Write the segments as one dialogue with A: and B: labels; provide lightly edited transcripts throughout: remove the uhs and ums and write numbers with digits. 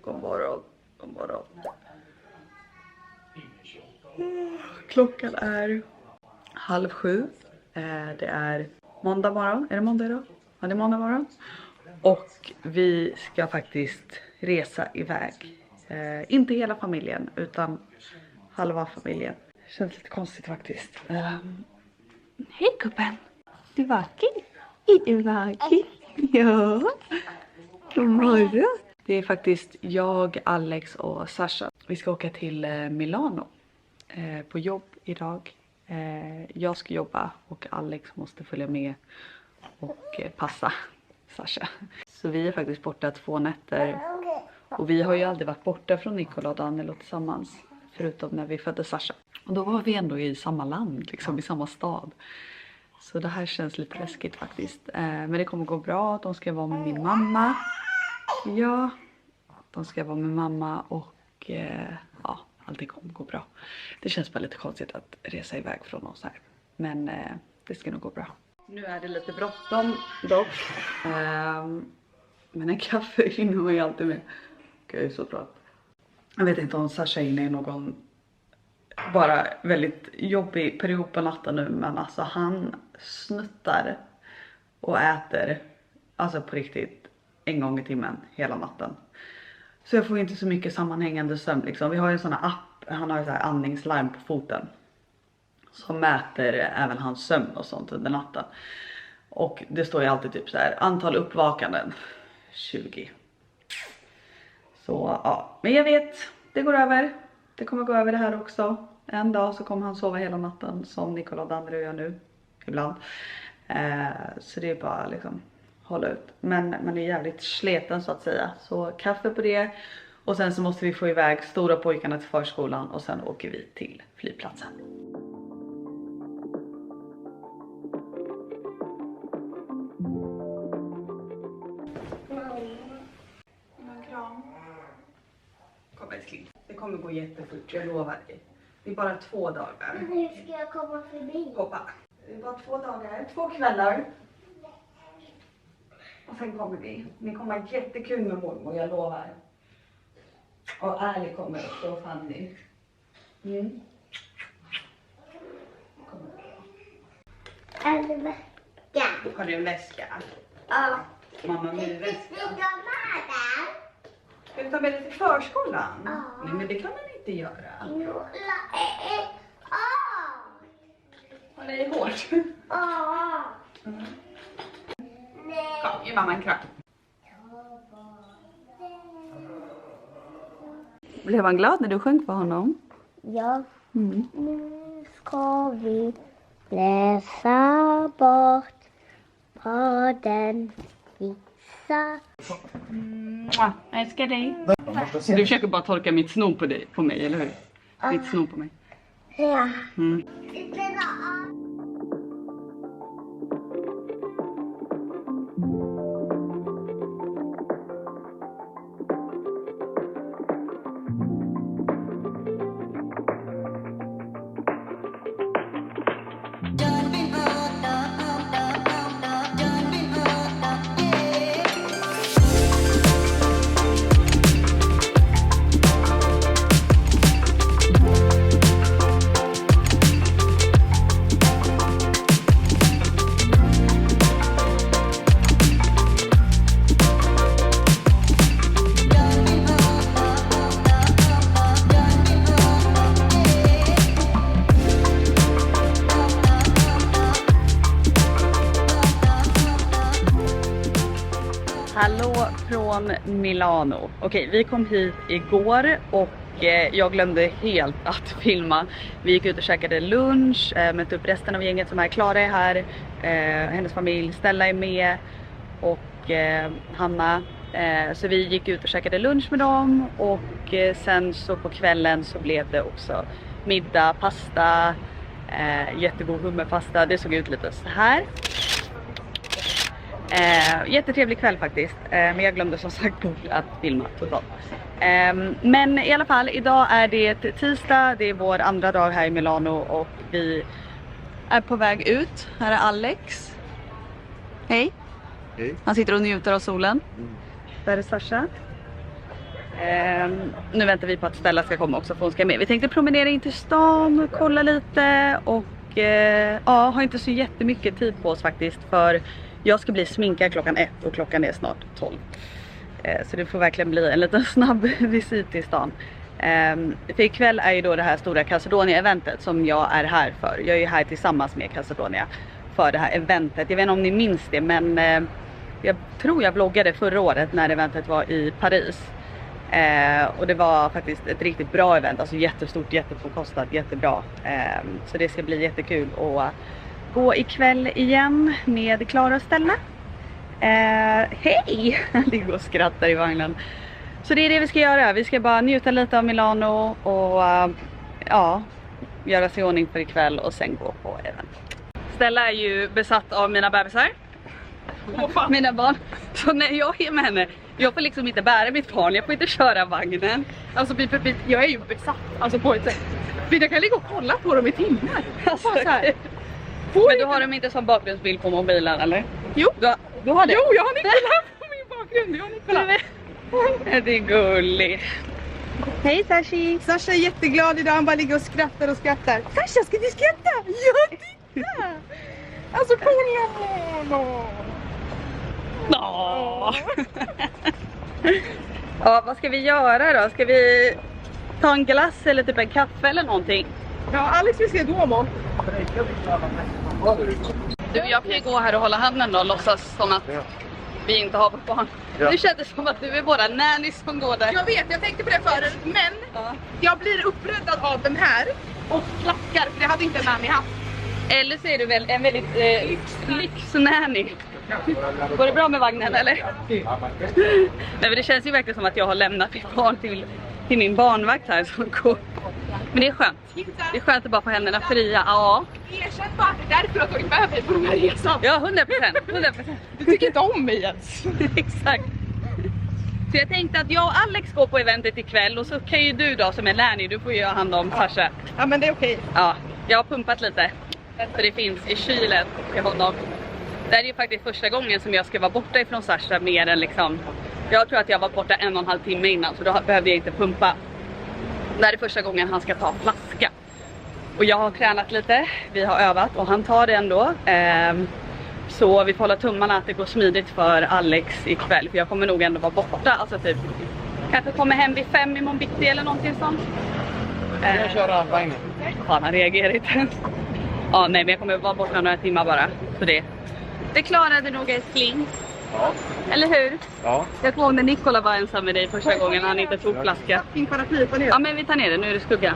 A: God morgon. God morgon. Klockan är 6:30. Det är måndag morgon. Är det måndag idag? Ja, det är måndag morgon. Och vi ska faktiskt resa iväg. Inte hela familjen utan halva familjen. Känns lite konstigt faktiskt. Hej gubben. Du är vaken. Är du vaken? Ja. God morgon. Det är faktiskt jag, Alex och Sasha. Vi ska åka till Milano på jobb idag. Jag ska jobba och Alex måste följa med och passa Sasha. Så vi är faktiskt borta 2 nätter. Och vi har ju aldrig varit borta från Nicola och Danilo tillsammans. Förutom när vi födde Sasha. Och då var vi ändå i samma land, liksom i samma stad. Så det här känns lite läskigt faktiskt. Men det kommer gå bra. De ska vara med min mamma. Ja, de ska vara med mamma och ja, allting kommer gå bra. Det känns bara lite konstigt att resa iväg från oss här. Men det ska nog gå bra. Nu är det lite bråttom dock. Men en kaffe hinner man ju alltid med. Okej, så bra. Jag vet inte om Sasha är inne i någon bara väldigt jobbig period på natten nu. Men alltså han snuttar och äter alltså på riktigt 1 gång i timmen hela natten. Så jag får inte så mycket sammanhängande sömn liksom. Vi har ju en sån här app, han har ju så här andningslarm på foten. Som mäter även hans sömn och sånt under natten. Och det står ju alltid typ så här, antal uppvakanden 20. Så ja, men jag vet, det går över. Det kommer gå över det här också. En dag så kommer han sova hela natten som Nicola och Danilo gör nu. Ibland. Så det är bara liksom hålla ut. Men man är jävligt sleten så att säga. Så kaffe på det. Och sen så måste vi få iväg stora pojkarna till förskolan. Och sen åker vi till flygplatsen. Kom älskling. Det kommer gå jättefort, jag lovar dig. Det är bara 2 dagar.
B: Hur ska jag komma förbi?
A: Hoppa. Det är bara 2 dagar, 2 kvällar. Och sen kommer vi. Ni kommer ha jättekul med mormor, jag lovar. Och Ali kommer också, och Fanny. Mm.
B: En väska.
A: Har du en väska?
B: Ja.
A: Mamma, min väska.
B: Ska jag med den?
A: Ska du ta med dig till förskolan?
B: Ja.
A: Nej, men det kan man inte göra. Ja, det är hårt.
B: Ja.
A: Mm.
B: Nej.
A: Kom, ge mamma en kram. Blev han glad när du sjöng för honom?
B: Ja.
A: Mm.
B: Nu ska vi läsa bort raden vissa.
A: Jag älskar dig. Du försöker bara torka mitt snor på mig, eller hur? Ditt snor på mig.
B: Ja.
A: Mm. Hallå från Milano. Okej, vi kom hit igår och jag glömde helt att filma. Vi gick ut och käkade lunch, mötte upp resten av gänget som är. Klara är här, hennes familj, Stella är med och Hanna. Så vi gick ut och käkade lunch med dem och sen så på kvällen så blev det också middag, pasta, jättegod hummerpasta. Det såg ut lite så här. Jättetrevlig kväll faktiskt, men jag glömde som sagt att filma totalt. Men i alla fall, idag är det tisdag, det är vår andra dag här i Milano och vi är på väg ut. Här är Alex. Hej.
C: Hej.
A: Han sitter och njuter av solen. Där är Sasha. Nu väntar vi på att Stella ska komma också för hon ska med. Vi tänkte promenera in till stan och kolla lite och ja, har inte så jättemycket tid på oss faktiskt för jag ska bli sminkad klockan 1 och klockan är snart 12. Så det får verkligen bli en liten snabb visit till stan. För ikväll är ju då det här stora Calzedonia-eventet som jag är här för. Jag är ju här tillsammans med Calzedonia för det här eventet. Jag vet inte om ni minns det, men jag tror jag vloggade förra året när eventet var i Paris. Och det var faktiskt ett riktigt bra event, alltså jättestort, jättepåkostat, jättebra. Så det ska bli jättekul att gå ikväll igen med Klara och Stella. Hej! Det går och skrattar i vagnen. Så det är det vi ska göra. Vi ska bara njuta lite av Milano och ja, göra sig i ordning för ikväll och sen gå på event. Stella är ju besatt av mina bebisar. Mina barn. Så när jag är med henne, jag får liksom inte bära mitt barn, jag får inte köra vagnen.
C: Alltså bit för bit, jag är ju besatt, alltså på ett sätt. För jag kan ligga och kolla på dem i timmar.
A: Alltså,
C: så här.
A: Men du har dem inte som bakgrundsbild på mobilen, eller?
C: Jo,
A: du har det?
C: Jo, jag har Nikola på min bakgrund. Jag har Nikola.
A: Det är gulligt. Hej Sashi!
C: Sasha är jätteglad idag, han bara ligger och skrattar och skrattar. Sasha, ska du skratta? Ja, titta! Alltså kolla honom!
A: Ja, vad ska vi göra då? Ska vi ta en glass eller typ en kaffe eller någonting?
C: Ja, Alex vill se Duomo.
A: Du, jag kan ju gå här och hålla handen då och låtsas som att vi inte har vårt barn.
D: Ja.
A: Nu känns det som att du är våra nannies som går där.
C: Jag vet, jag tänkte på det förut, men jag blir uppräddad av den här och klackar, för det hade inte en nanny haft.
A: Eller så är du väl en väldigt lyxnanny. Går det bra med vagnen eller? Nej, men det känns ju verkligen som att jag har lämnat mitt barn till min barnvakt här som går. Men det är skönt. Det är skönt att bara få händerna fria. Ja.
C: Erkänn bara att det är därför att du har med mig på den här resan.
A: Ja, 100%.
C: Du tycker inte om mig ens.
A: Exakt. Så jag tänkte att jag och Alex går på eventet ikväll och så kan ju du då som är nanny, du får ju ha hand om Sasha.
C: Ja, men det är okej.
A: Ja, jag har pumpat lite. För det finns i kylen till honom. Det är ju faktiskt första gången som jag ska vara borta ifrån Sasha mer än liksom. Jag tror att jag var borta 1,5 timme innan så då behövde jag inte pumpa. Det här är första gången han ska ta flaska. Och jag har tränat lite, vi har övat och han tar det ändå. Så vi får hålla tummarna att det går smidigt för Alex ikväll. För jag kommer nog ändå vara borta, alltså typ kanske kommer hem vid 5 imorgon bitti eller någonting sånt.
D: Jag kör vagnen.
A: Fan, han reagerar inte. Ja, nej, men jag kommer vara borta några timmar bara. Så det klarade nog älskling.
D: Ja.
A: Eller hur?
D: Ja.
A: Jag kommer ihåg när Nikola var ensam med dig första gången han inte tog flaska.
C: Fucking paraply på ner.
A: Ja, men vi tar ner det, nu är det skugga.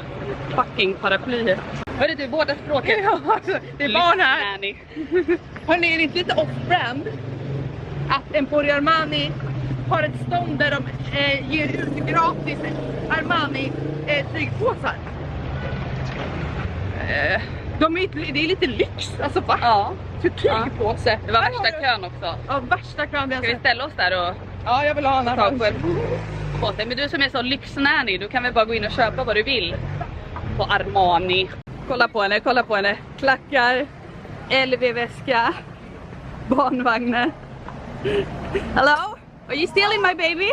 A: Fucking paraply. Hörde du, båda språket.
C: Ja, alltså, det är barn här.
A: Nanny.
C: Hörrni, är det inte lite off-brand att Emporio Armani har ett stånd där de ger ut gratis Armani tygpåsar? Det är lite lyx, alltså va?
A: Ja.
C: För tygpåse.
A: Det var värsta kön också.
C: Ja, värsta kön.
A: Ska vi ställa oss där och
C: Ja, jag vill ha en
A: ta på
C: Armani.
A: en påse? Men du som är så lyxnanny, du kan väl bara gå in och köpa vad du vill på Armani. Kolla på henne. Klackar, LV-väska, barnvagnen. Hello? Are you stealing my baby?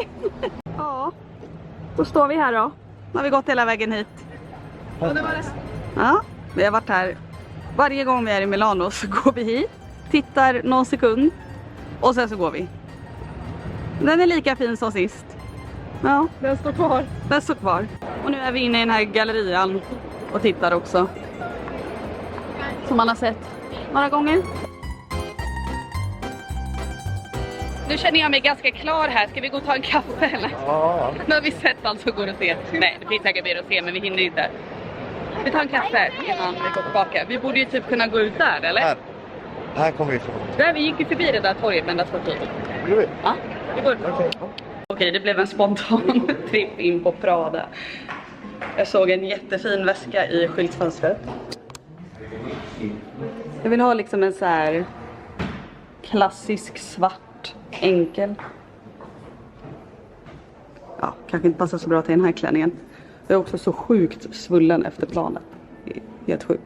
A: Ja, då står vi här då. Nu har vi gått hela vägen hit.
C: Och det var det.
A: Ja, vi har varit här. Varje gång vi är i Milano så går vi hit, tittar någon sekund och sen så går vi. Den är lika fin som sist. Ja,
C: Den står kvar.
A: den står kvar. Och nu är vi inne i den här gallerian och tittar också. Som man har sett några gånger. Nu känner jag mig ganska klar här. Ska vi gå och ta en kaffe eller?
D: Ja.
A: Nu har vi sett allt som går att se. Nej, det finns säkert mer att se men vi hinner inte. Vi tar en kaffe innan vi går tillbaka. Vi borde ju typ kunna gå ut där, eller?
D: Här kommer vi ifrån.
A: Där, vi gick ju förbi det där torget med den där statyn.
D: Vill vi?
A: Ja, vi går. Okej, det blev en spontan tripp in på Prada. Jag såg en jättefin väska i skyltfönstret. Jag vill ha liksom en så här klassisk svart, enkel. Ja, kanske inte passar så bra till den här klänningen. Jag är också så sjukt svullen efter planet. Det är helt sjukt.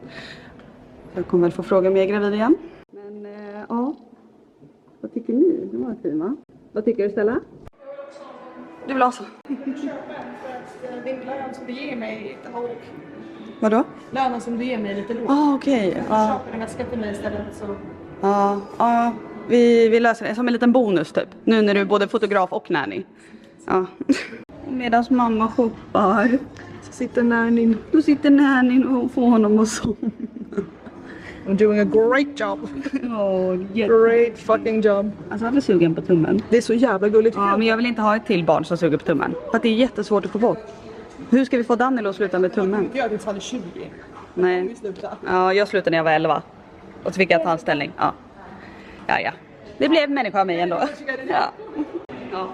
A: Jag kommer väl få fråga om jag är gravid igen. Men ja, vad tycker ni? Det var fin, va? Vad tycker du, Stella? Du vill ha så?
C: Din lön som du ger mig är lite låg.
A: Vadå?
C: Lönen som du ger mig är lite låg.
A: Okej. Ja.
C: Köper en väska till mig istället så...
A: Ja. Vi löser det som en liten bonus typ. Nu när du är både fotograf och nanny. Ja. Medan mamma shoppar
C: Så sitter nannyn.
A: då sitter nannyn och får honom att somna.
C: I'm doing a great job. Great fucking job.
A: Alltså han är sugen på tummen.
C: Det är så jävla gulligt.
A: Ja, men jag vill inte ha ett till barn som suger på tummen. För att det är jättesvårt att få bort. Hur ska vi få Daniel att sluta med tummen?
C: Jag är fan 20.
A: Nej.
C: Vi slutar.
A: Ja, jag slutade när jag var 11. Och så fick jag tandställning. Ja. Det blev människa av mig ändå. Ja.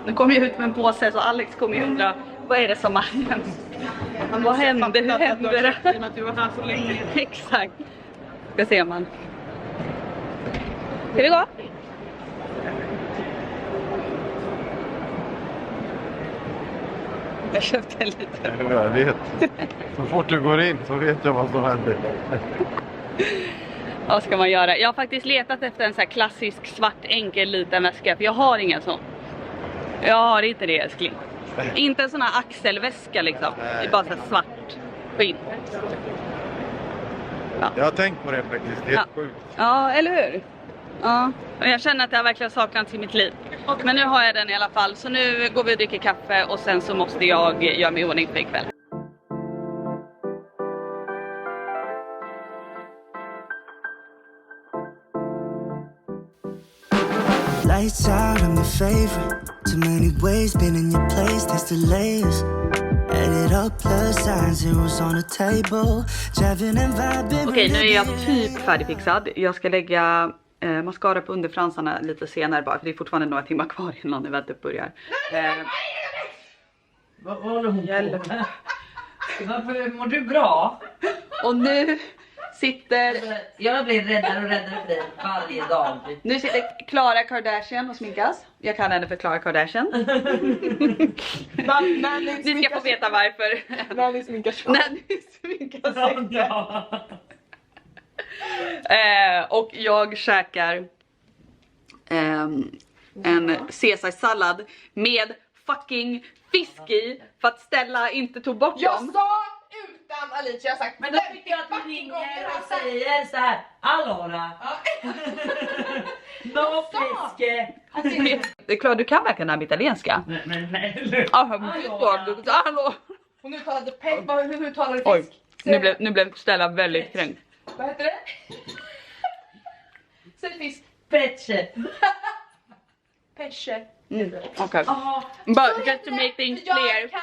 A: Nu kommer jag ut med en påse så Alex kommer ju undra vad är det som har hänt? Vad hände? Hur hände det?
C: I och med att du var här så länge.
A: Exakt. Ska se man. Ska vi gå? Jag köpte en liten.
D: Jag vet. Så fort du går in så vet jag vad som händer.
A: Vad ska man göra? Jag har faktiskt letat efter en så här klassisk svart enkel liten väska. För jag har ingen sån. Jag har inte det, älskling. Inte en sån här axelväska liksom. Det är bara så här svart skinn.
D: Jag har tänkt på det faktiskt. Det är helt sjukt.
A: Ja, eller hur? Ja, och jag känner att jag verkligen saknats i mitt liv. Men nu har jag den i alla fall. Så nu går vi och dricker kaffe och sen så måste jag göra mig i ordning för ikväll.
E: Lights out, I'm your favorite. Too many ways, been in your place, there's delays. Added up plus sign, zeros on the table. Driving and vibing.
A: Okej, nu är jag typ färdigfixad. Jag ska lägga mascara på underfransarna lite senare bara. För det är fortfarande några timmar kvar innan eventet börjar.
F: Vad håller hon på med? Varför mår du bra?
A: Och nu sitter...
F: Jag blir räddare och räddare för dig varje dag.
A: Nu sitter Klara Kardashian och sminkas. Jag kan henne för Klara Kardashian. Ni ska få veta varför.
C: Nanny sminkar sig.
A: Nanny sminkar sig.
F: Ja.
A: Och jag käkar en caesarsallad med fucking fisk i. För att Stella inte tog bort
C: Jag
A: dem.
C: sa utan Alicia, jag har sagt.
F: Men då tycker jag att vi ringer och säger så här: Allora. No fiske.
A: Det är klart du kan verkligen här italienska.
F: Nej.
A: Hallå.
C: Hon uttalade pepp, hur uttalade
A: Oj,
C: fisk?
A: nu blev Stella väldigt kränkt.
C: Vad heter det? Säg fisk.
F: Pecce.
C: Pesce.
A: Okay. But just to make things clear.
C: Jag kan.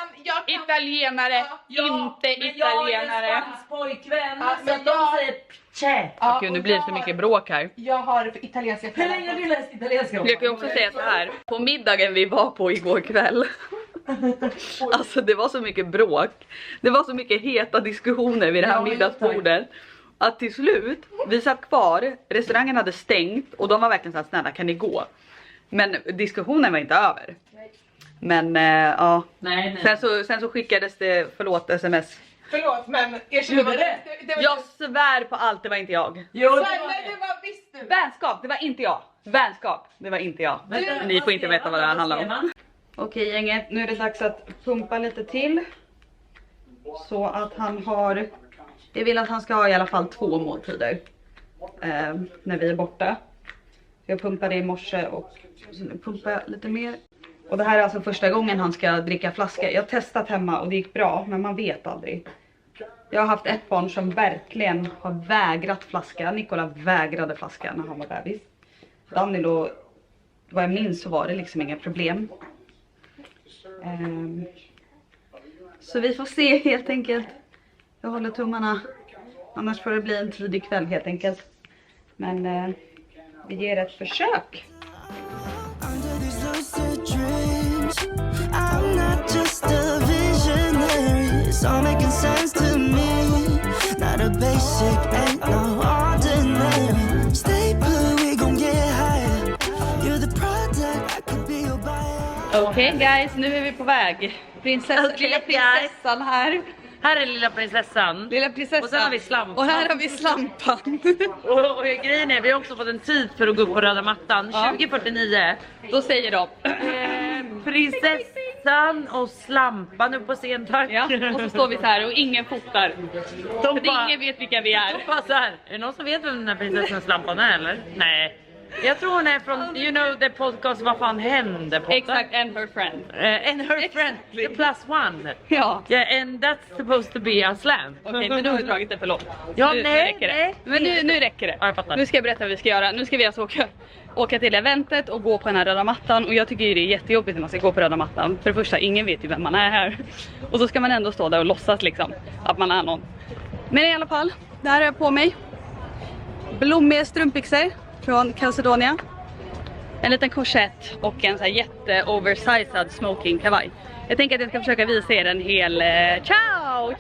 A: Italienare, inte italienare.
F: Jag är spansk pojkvän.
C: Ja,
F: Så
C: men
F: att de säger pecce.
C: Ja,
A: Gud, nu blir det så mycket bråk här.
C: Jag har italienska.
F: Hur länge har du läst italienska?
A: Jag kan också säga så här. På middagen vi var på igår kväll. Alltså det var så mycket bråk. Det var så mycket heta diskussioner vid det här middagsbordet. Att till slut, vi satt kvar. Restaurangen hade stängt. Och de var verkligen så här: snälla, kan ni gå? Men diskussionen var inte över. Men ja.
F: Nej.
A: Sen så skickades det, förlåt, sms.
C: Förlåt, men
F: Gjorde det?
C: var
A: Jag svär på allt, det var inte jag.
F: Jo, det var
C: Nej, det var visst du.
A: Vänskap, det var inte jag. Vänskap, det var inte jag. Ni får inte veta vad det här handlar om. Okej gänget, nu är det dags att pumpa lite till. Så att han har... Jag vill att han ska ha i alla fall 2 måltider. När vi är borta. Jag pumpade i morse och så pumpar jag lite mer. Och det här är alltså första gången han ska dricka flaska. Jag har testat hemma och det gick bra, men man vet aldrig. Jag har haft ett barn som verkligen har vägrat flaska. Nikola vägrade flaska när han var bebis. Daniel, och vad jag minns så var det liksom inga problem. Så vi får se helt enkelt. Jag håller tummarna. Annars får det bli en tidig kväll helt enkelt. Men vi ger ett försök.
E: Under these lucid dreams, I'm not just a visionary. It's all making sense to me. Not a basic, ain't no ordinary. Stay put, we gon' get higher. You're the product, I could be your buyer.
A: Okej guys, nu är vi på väg. Lilla prinsessan här.
F: Här är lilla prinsessan.
A: Lilla prinsessan.
F: Och sen har vi slampan.
A: Och här har vi slampan.
F: Och grejen är, vi har också fått en tid för att gå upp på röda mattan.
A: Ja.
F: 20:49.
A: Då säger de
F: Prinsess
G: prinsessan och slampan upp på scen, tack.
H: Ja, och så står vi så här och ingen fotar. Ingen vet vilka vi är.
G: Så här. Är det någon som vet vem den här prinsessan och slampan är eller? Nej. Jag tror hon är från, you know, the podcast Vad fan hände?
H: Exakt, and her friend.
G: And her friend, the plus one.
H: Ja.
G: Yeah, and that's supposed to be a slam.
H: Okej, men du har dragit det för långt.
G: Ja,
H: nu räcker det. Men nu räcker det.
G: Ja, jag fattar.
H: Nu ska jag berätta vad vi ska göra. Nu ska vi alltså åka till eventet och gå på den här röda mattan. Och jag tycker ju det är jättejobbigt när man ska gå på röda mattan. För det första, ingen vet ju vem man är här. Och så ska man ändå stå där och låtsas liksom att man är någon. Men i alla fall, det här har jag på mig. Blommiga strumpbyxor från Calcedonia. En liten korsett och en så här jätte-oversized smoking kavaj. Jag tänker att jag ska försöka visa er en hel... Ciao!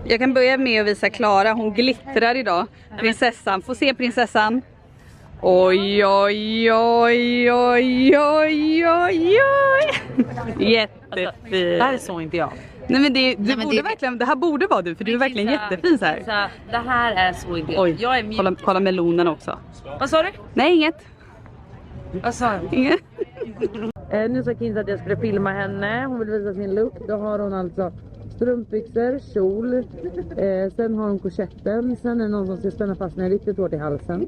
H: Jag kan börja med att visa Klara. Hon glittrar idag. Prinsessan. Får se prinsessan. Oj, oj, oj, oj, oj, oj, oj. Jättefin.
G: Det här är så inte jag.
H: Nej men det här borde vara du, för du är verkligen jättefin så här.
G: Det här är så inte jag.
H: Oj,
G: Jag är mjuk.
H: kolla melonen också.
G: Vad sa du?
H: Nej, inget.
G: Vad sa jag?
H: Inget.
G: Nu sa Kins att jag skulle filma henne. Hon vill visa sin look. Då har hon alltså strumpbyxor, kjol. Sen har hon korsetten. Sen är det någon som ska spänna fast den riktigt hårt i halsen.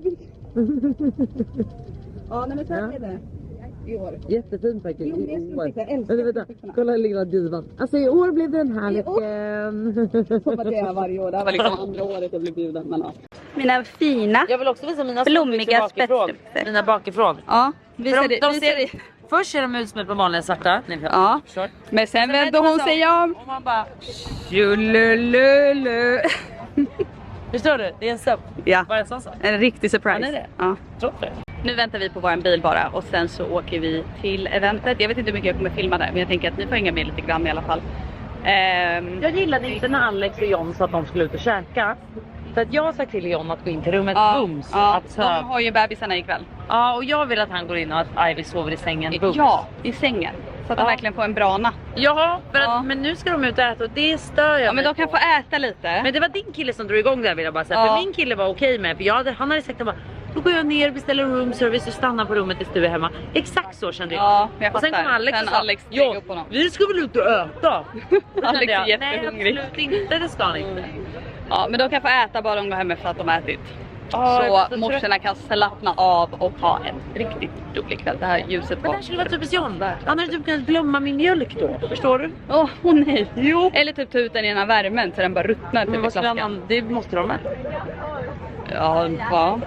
H: Ja, nej men så är det. I år.
G: Jättefin faktiskt. Vänta. Kolla lilla divan. Alltså i år blev den här lite...
H: Som att det är varje år. Det här var liksom andra året jag blev bjuden. Men ja. Mina fina,
G: Jag vill också visa mina
H: blommiga
G: bakifrån.
H: spetsstrumpor.
G: Mina bakifrån.
H: Ja, visa
G: För
H: det.
G: de
H: Visa
G: ser,
H: det.
G: först ser de ut som ett par vanliga svarta.
H: Ja, men sen vände hon sig om.
G: Och man bara...
H: Tjulululu.
G: Förstår du? Det är en söp.
H: Ja,
G: Bara en sån sak.
H: en riktig surprise.
G: Ja, det är det.
H: Ja.
G: Tror det.
H: Nu väntar vi på vår bil bara och sen så åker vi till eventet. Jag vet inte hur mycket jag kommer filma där, men jag tänker att ni får hänga med lite grann i alla fall.
G: Jag gillade inte när Alex och John sa att de skulle ut och käka. För att jag har sagt till John att gå in till rummet bums.
H: Ja,
G: Att
H: de har ju bebisarna ikväll.
G: Ja, och jag vill att han går in och att Ivy sover i sängen bums.
H: Ja, i sängen. Så att de verkligen får en bra natt.
G: Ja, för att, men nu ska de ut och äta och det stör jag
H: Ja, men
G: mig
H: de kan
G: på.
H: få äta lite.
G: Men det var din kille som drog igång det här, vill jag bara säga.
H: Ja.
G: För min kille var okej med. För han hade sagt att då går jag ner, beställer room service och stannar på rummet tills du är hemma. Exakt så kände jag.
H: Ja, jag
G: och sen
H: fattar.
G: kom Alex
H: Sen
G: och sa,
H: Alex lägger
G: ja,
H: upp honom.
G: vi ska väl ut och äta.
H: Alex är
G: Nej,
H: jättehungrig.
G: absolut inte. Det ska han inte.
H: Ja, men de kan få äta bara de går hem efter att de har ätit.
G: Ja,
H: så morsorna kan slappna av och ha en riktigt rolig kväll. Det här ljuset
G: Men det
H: var...
G: här skulle vara typiskt John. Han hade typ kunnat glömma min mjölk då. Förstår du?
H: Åh nej. Jo. Eller typ ta ut den i den här värmen så den bara ruttnar typ i flaskan.
G: Det måste de med.
H: Ja, va?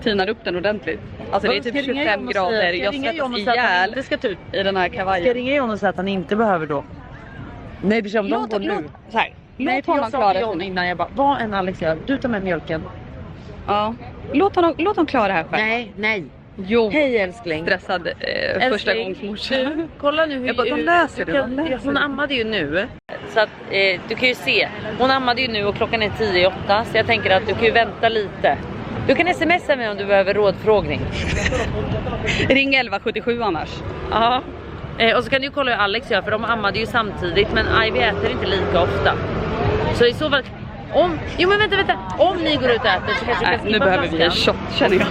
H: Tinar upp den ordentligt. Alltså det är typ 25 grader. Jag svettas ihjäl
G: Det ska ta ut.
H: i den här
G: Ska jag
H: kavajen.
G: ringa John och säga att han inte behöver då? Nej, det känns om de går nu.
H: Så här.
G: Nej,
H: Låt
G: för
H: honom
G: jag sa
H: klara
G: till John
H: sig.
G: innan, jag bara, vad en Alex gör, du tar med mjölken.
H: Ja. Låt honom klara det här själv.
G: Nej.
H: Jo.
G: Hej älskling.
H: Stressad första gångs morsa.
G: Kolla nu hur
H: Jag bara, de löser det.
G: Hon ammade ju nu. Så att du kan ju se. Hon ammade ju nu och klockan är 10:08. Så jag tänker att du kan ju vänta lite. Du kan smsa mig om du behöver rådfrågning.
H: Ring 1177 annars.
G: Ja. Och så kan du kolla hur Alex gör, för de ammade ju samtidigt. Men Ivy äter inte lika ofta. Så i så fall... Om ni går ut och äter så kanske
H: Nej, nu behöver vi en shot känner jag.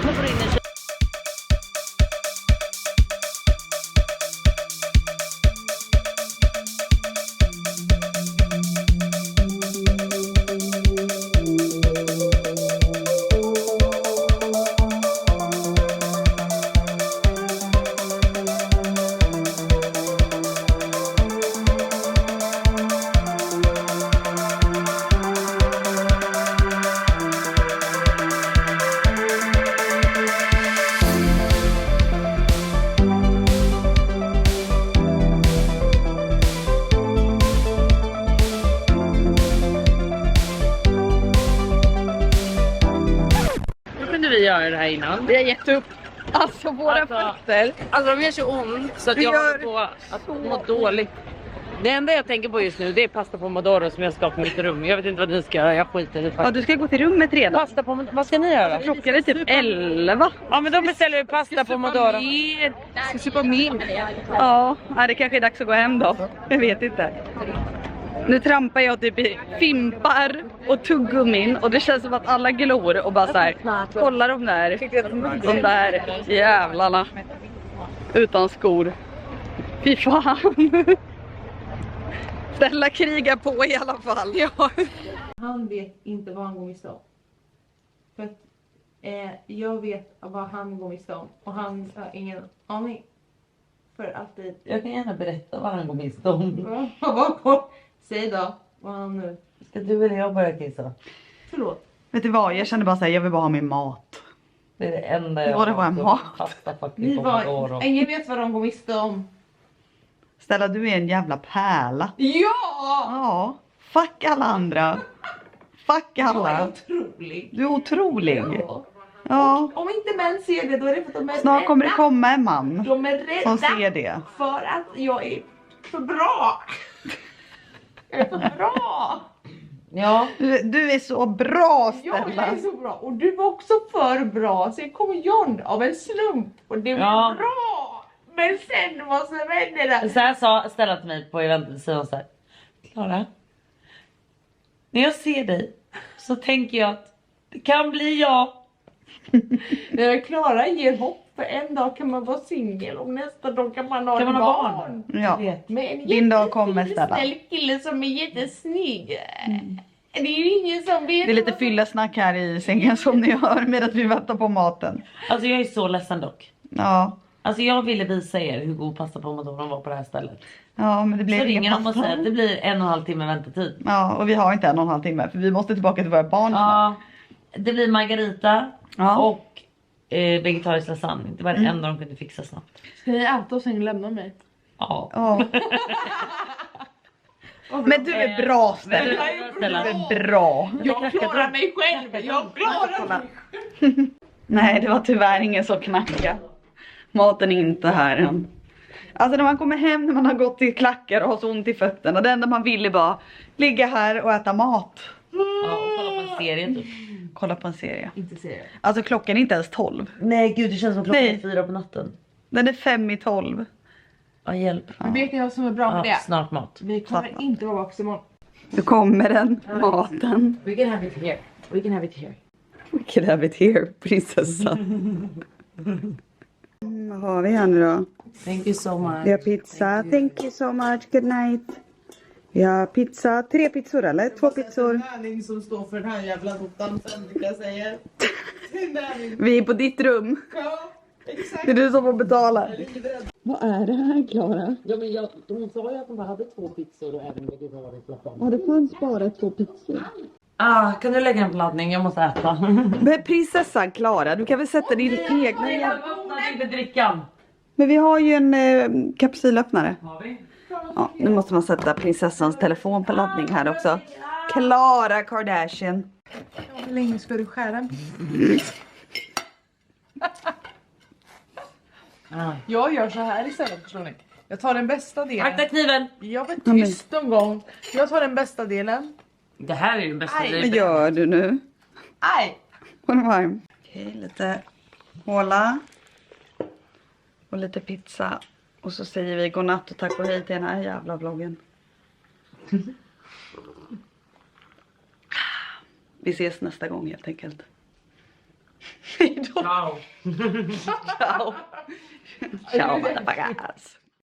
G: Vi gör det här innan.
H: Vi har gett upp. Alltså våra fötter.
G: Alltså de gör så ont så att jag håller på att må dåligt. Det enda jag tänker på just nu det är pasta pomodoro som jag ska ha på mitt rum. Jag vet inte vad ni ska göra, jag skiter i det.
H: Ja, du ska gå till rummet redan.
G: Pasta pomodoro, vad ska ni göra?
H: Klockan är typ 11.
G: Ja men då beställer vi pasta pomodoro.
H: Ska supa min. Ja, det kanske är dags att gå hem då. Jag vet inte. Nu trampar jag typ i fimpar och tuggummin och det känns som att alla glor och bara så här, kolla de där jävlarna.
A: utan skor. Fy fan. Stella krigar på i alla fall. Ja.
C: Han vet inte vad han går miste om. För att jag vet vad han går miste om. Och han har ingen aning. För alltid.
G: Jag kan gärna berätta vad han går miste om.
C: Säg då. Vad han nu.
G: Ska du eller jag börja kissa?
C: Förlåt.
A: Vet du vad, jag kände bara såhär, jag vill bara ha min mat.
G: Det är det enda jag
A: Var det bara en mat?
C: Ingen vet vad de går miste om.
A: Stella, du är en jävla pärla.
C: Ja!
A: Ja, fuck alla andra. Fuck alla.
C: Jag är otrolig.
A: Du är otrolig.
C: Ja.
A: Ja.
C: Om inte män ser det, då är det för att de är
A: Snart kommer det
C: rädda.
A: komma en man
C: De är rädda
A: som ser det.
C: för att jag är för bra. Jag är för bra.
G: Ja.
A: Du är så bra,
C: Jag
A: Stella.
C: är så bra. Och du var också för bra. Sen kom John av en slump. Och det var bra. Men sen var så vännerna.
G: Så här sa Stella till mig på eventet, så hon så här: Klara, när jag ser dig så tänker jag att det kan bli jag.
C: När Klara ger hopp. För en dag kan man vara singel och nästa dag kan man ha barn.
A: Ja.
C: Med en
A: Din dag kommer, Stella.
C: snäll kille som är jättesnygg. Det är ju ingen som vet.
A: Det är lite fyllesnack här i sängen som ni hör med att vi väntar på maten.
G: Alltså jag är så ledsen dock.
A: Ja.
G: Alltså jag ville visa er hur god pasta på motorn var på det här stället.
A: Ja, men det blir
G: Så
A: ingen
G: ringer de och
A: pasta.
G: säger att det blir 1,5 timme väntetid.
A: Ja, och vi har inte 1,5 timme för vi måste tillbaka till våra barn.
G: Ja, det blir margarita
A: Ja.
G: och vegetarisk lasagne. Det var det enda de kunde fixa snabbt.
C: Ska ni äta och sen lämna mig?
G: Ja.
A: Ja. Men du är bra, Stella. Du är bra.
C: Jag klarar mig själv. Jag klarar mig.
A: Nej, det var tyvärr ingen så knacka. Maten är inte här än. Alltså när man kommer hem, när man har gått i klackar och har så ont i fötterna. Det enda man vill är bara ligga här och äta mat.
G: Ja, och kolla på en serie typ.
A: Kolla på en serie.
C: Inte ser jag.
A: Alltså klockan är inte ens 12.
G: Nej gud, det känns som klockan
A: Nej.
G: är 4 på natten.
A: Den är 5:12.
G: Ja, hjälp.
C: Men vet ni vad som är bra med
G: Ja,
C: det?
G: snart mat.
C: Vi kommer inte vara vax imorgon.
A: Nu kommer den, maten.
C: We can have it here. We can have it here.
A: We can have it here, prinsessa. Vad har vi här nu då?
C: Thank you so much.
A: Vi har pizza, thank you so much, good night. Vi har pizza, 3 pizzor eller? 2 pizzor.
F: Näring som står för den här jävla notan sen, jag säger.
A: Vi är på ditt rum.
F: Ja, exakt.
A: Det är du som får betala. Vad är det här, Klara?
G: Ja men de sa ju att de bara hade 2 pizzor och även vegetarisk lasagne.
A: Ja, det fanns bara 2 pizzor.
G: Kan du lägga en på laddning? Jag måste äta.
A: Men prinsessan Klara, du kan väl sätta din egna jävla...
G: Öppna inte drickan.
A: Men vi har ju en kapsylöppnare.
G: Har vi?
A: Ja, nu måste man sätta prinsessans telefon på laddning här också. Klara Kardashian.
C: Hur länge ska du skära? Jag gör så här istället, förstår ni. Jag tar den bästa delen.
G: Akta kniven.
C: Jag var tyst någon gång. Jag tar den bästa delen.
G: Det här är ju den bästa
C: Aj,
A: Vad
G: delen.
A: gör du nu?
C: Aj!
A: Var den varm? Okej, lite håla. Och lite pizza. Och så säger vi godnatt och tack och hej till den här jävla vloggen. Vi ses nästa gång helt enkelt. Hejdå.
G: Ciao.
A: Ciao. Ciao motherfuckers.